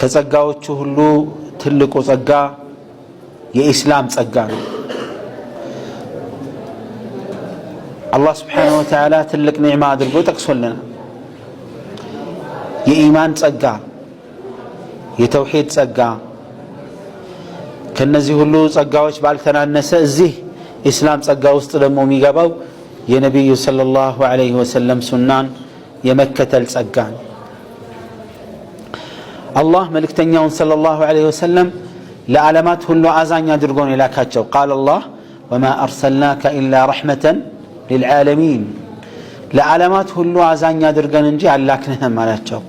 ከጸጋዎቹ ሁሉ ትልቁ ጸጋ የኢስላም ጸጋ ነው። አላህ Subhanahu Wa Ta'ala ትልቅ ኒዕማ አድርጎ ጠቅሶልናል። የኢማን ጸጋ፣ የተውሂድ ጸጋ። ከነዚህ ሁሉ ጸጋዎች ባልተናነሰ እዚህ ኢስላም ጸጋ ውስጥ ደግሞ የሚገባው የነብዩ ሰለላሁ ዐለይሂ ወሰለም ሱናን የመከተል ጸጋ ነው። አላህ መልእክተኛውን ሰለላሁ ዐለይሂ ወሰለም ለዓለማት ሁሉ አዛኝ አድርጎ ነው የላካቸው። ቃል አላህ ወማ አርሰልናከ ኢላ ረሕመተን ሊልዓለሚን፣ ለዓለማት ሁሉ አዛኝ አድርገን እንጂ አላክንህም አላቸው።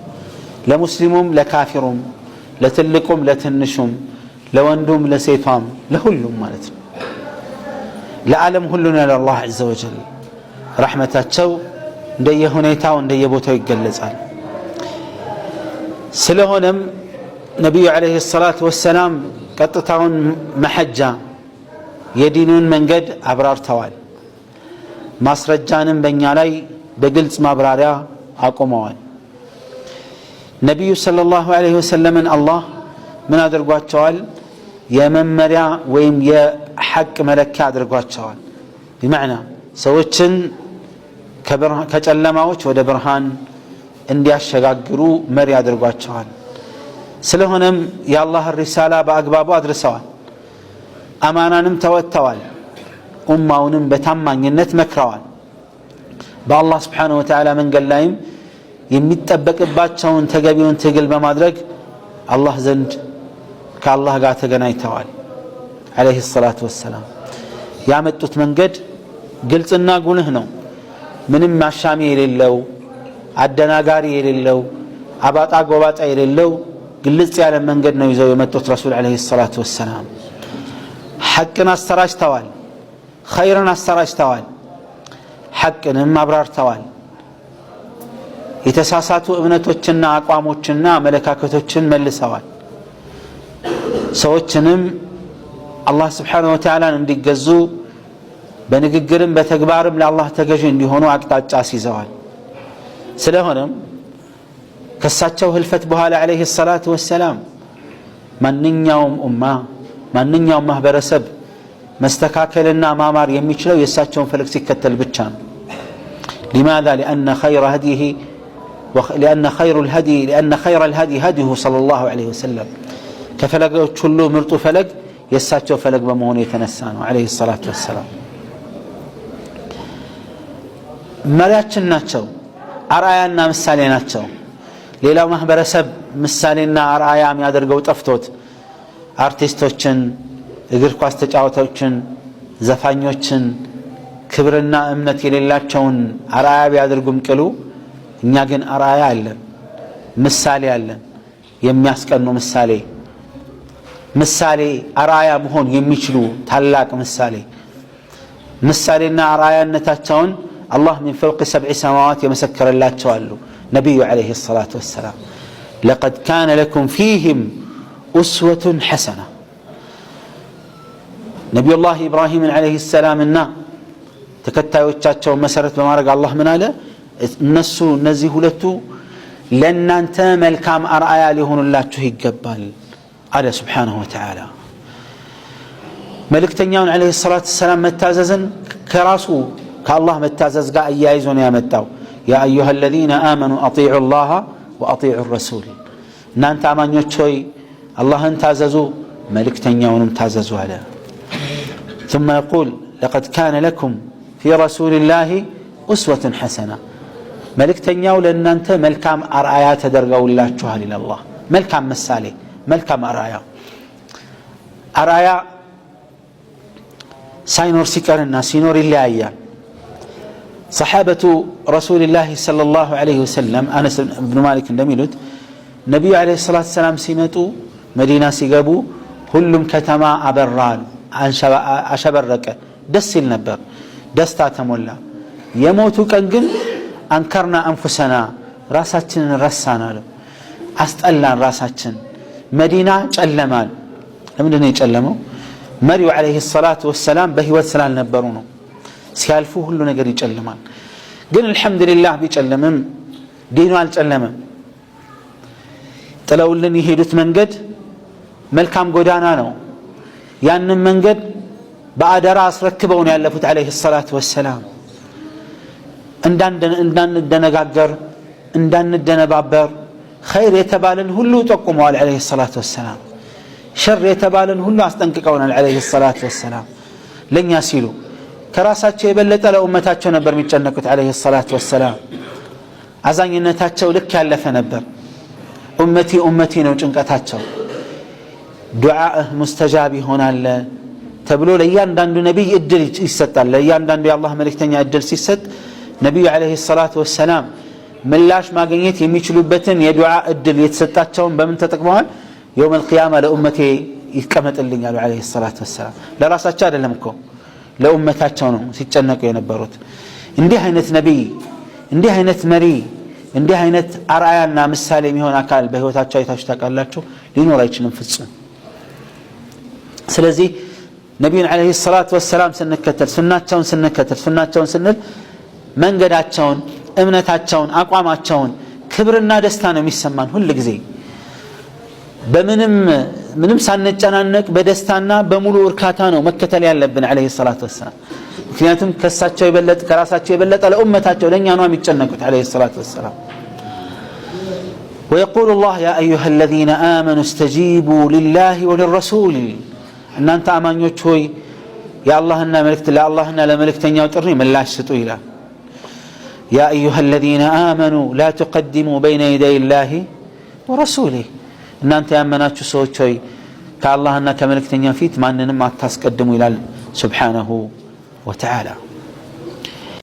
ለሙስሊሙም ለካፊሩም፣ ለትልቁም ለትንሹም፣ ለወንዱም ለሴቷም፣ ለሁሉም ማለት ነው። ለዓለም ሁሉ ነው አላህ ዐዘ ወጀል። ረሕመታቸው እንደየሁኔታው እንደየቦታው ይገለጻል። ስለሆነም ነቢዩ ዐለይሂ ሰላቱ ወሰላም ቀጥታውን መሐጃ የዲኑን መንገድ አብራርተዋል። ማስረጃንም በእኛ ላይ በግልጽ ማብራሪያ አቁመዋል። ነቢዩ ሰለላሁ ዐለይሂ ወሰለምን አላህ ምን አድርጓቸዋል? የመመሪያ ወይም የሐቅ መለኪያ አድርጓቸዋል። ቢመዕና ሰዎችን ከጨለማዎች ወደ ብርሃን እንዲያሸጋግሩ መሪ አድርጓቸዋል። ስለሆነም የአላህ ሪሳላ በአግባቡ አድርሰዋል። አማናንም ተወጥተዋል። ኡማውንም በታማኝነት መክረዋል። በአላህ Subhanahu Wa Ta'ala መንገድ ላይም የሚጠበቅባቸውን ተገቢውን ትግል በማድረግ አላህ ዘንድ ከአላህ ጋር ተገናኝተዋል። ዐለይሂ ሰላቱ ወሰላም ያመጡት መንገድ ግልጽና ጉልህ ነው። ምንም ማሻሚ የሌለው፣ አደናጋሪ የሌለው፣ አባጣ ጎባጣ የሌለው ግልጽ ያለ መንገድ ነው ይዘው የመጡት ረሱል ዐለይሂ ሰላቱ ወሰላም። ሐቅን አሰራጭተዋል፣ ኸይርን አሰራጭተዋል፣ ሐቅንም አብራርተዋል። የተሳሳቱ እምነቶችና አቋሞችና አመለካከቶችን መልሰዋል። ሰዎችንም አላህ Subhanahu Wa Ta'ala እንዲገዙ በንግግርም በተግባርም ለአላህ ተገዥ እንዲሆኑ አቅጣጫ አስይዘዋል። ስለሆነም ከሳቸው ህልፈት በኋላ ዐለይሂ ሰላቱ ወሰላም ማንኛውም ኡማ ማንኛውም ማህበረሰብ መስተካከልና ማማር የሚችለው የእሳቸውን ፈለግ ሲከተል ብቻ ነው። لماذا؟ لأن خير الهدي هديه صلى الله عليه وسلم كفلقوا كله مرطو فلق يساتشو فلق بمهون يتنسانوا عليه الصلاة والسلام. مرياتشن ناتشو أرآيانا مسالي ناتشو ሌላው ማህበረሰብ ምሳሌና አርአያ የሚያደርገው ጠፍቶት አርቲስቶችን፣ እግር ኳስ ተጫዋቾችን፣ ዘፋኞችን፣ ክብርና እምነት የሌላቸውን አርአያ ቢያደርጉም ቅሉ እኛ ግን አርአያ አለን፣ ምሳሌ አለን። የሚያስቀኑ ምሳሌ አርአያ መሆን የሚችሉ ታላቅ ምሳሌና አርአያነታቸውን አላህ من فوق 7 سماوات የመሰከረላቸው አሉ። نبي عليه الصلاة والسلام لقد كان لكم فيهم أسوة حسنة. نبي الله إبراهيم عليه السلام تكتا يوچاچو مسرت بمارق الله من على النسو نزيه لتو لن انت ملكام أرآيا لهن الله تهي قبال على سبحانه وتعالى. ملك تنياون عليه الصلاة والسلام متاززا كراسو كالله متازز قا ايايزون يا متاو يا أيها الذين آمنوا أطيعوا الله وأطيعوا الرسول. نانت آمان يوچوي الله انتاززوا ملك تنياون امتاززوا على. ثم يقول لقد كان لكم في رسول الله أسوة حسنة. ملك تنياون لأن أنت ملكام أرآيا تدرقوا الله جهال إلى الله. ملكام مسالي ملكام أرآيا ساينور سكرنا سينور اللي أيام. صحابة رسول الله صلى الله عليه وسلم أنس بن مالك እንደሚሉት ነብዩ عليه الصلاة والسلام ሲመጡ መዲና ሲገቡ ሁሉም ከተማ አበራል፣ አሸበረቀ፣ ደስ ይል ነበር፣ ደስታ ተሞላ። የሞቱ ቀን ግን አንከርና አንፉሰና ራሳችንን ረሳናል፣ አስጠላን ራሳችን። መዲና ጨለማል። ለምንድን ነው የጨለመው? መሪው عليه الصلاة والسلام በህይወት ስላልነበሩ ነው። ሲያልፉ ሁሉ ነገር ይጨልማል። ግን አልহামዱሊላህ ቢጨልምም ዲኑ አልጨለመም። ጥለውልን የሄዱት መንገድ መልካም ጎዳና ነው ያንን መንገድ በአደራ አስረክበው ነው ያለፉት አለይሂ ሰላቱ ወሰላም እንዳንደነጋገር እንዳንደነባበር ኸይር የተባለን ሁሉ ጠቁመዋል አለይሂ ሰላቱ ወሰላም ሸር የተባለን ሁሉ አስጠንቅቀውናል አለይሂ ሰላቱ ወሰላም ለኛ ሲሉ ከራሳቸው የበለጠ ለኡመታቸው ነበር የሚጨነቁት አለይሂ ሰላቱ ወሰላም አዛኝነታቸው ልክ ያለፈ ነበር ኡመቲ ኡመቲ ነው ጭንቀታቸው ዱዓህ ሙስተጃብ ይሆናል ተብሎ ለእያንዳንዱ ነብይ እድል ይሰጣል ለእያንዳንዱ የአላህ መልእክተኛ እድል ሲሰጥ ነብዩ አለይሂ ሰላቱ ወሰላም ምላሽ ማግኘት የሚችሉበትን የዱዓ እድል የተሰጣቸውን በምን ተጠቅመዋል يوم القيامة لأمتي يكمتلኝ አሉ አለይሂ ሰላቱ ወሰላም ለራሳቸው አይደለም እኮ ለኡመታቸው ነው ሲጨነቁ የነበሩት እንዲህ አይነት ነብይ እንዲህ አይነት መሪ እንዲህ አይነት አርአያና ምሳሌ የሚሆን አካል በህይወታቸው አይታችሁ ታውቃላችሁ ሊኖር አይችልም ፍጹም ስለዚህ ነብዩን አለይሂ ሰላቱ ወሰላም ስንከተል ሱናቸውን ስንል መንገዳቸውን እምነታቸውን አቋማቸውን ክብርና ደስታ ነው የሚሰማን ሁሉ ጊዜ በምንም ሳንጨናነቅ በደስታና በሙሉ እርካታ ነው መከተል ያለብን አለይሂ ሰላቱ ወሰላም ምክንያቱም ከራሳቸው የበለጠ ለኡመታቸው ለኛ ነው የሚጨነቁት አለይሂ ሰላቱ ወሰላም ويقول الله يا أيها الذين آمنوا استجيبوا لله وللرسول أن أنت أمانيوش هوي يا الله إنا ملكت لا الله إنا لملكتني وترني من لا شتو إله يا أيها الذين آمنوا لا تقدموا بين يدي الله ورسوله إن أنت أمناتش سوتشوي كالله إنا كملكتني فيت ما أننا ما تسقدموا إلى سبحانه وتعالى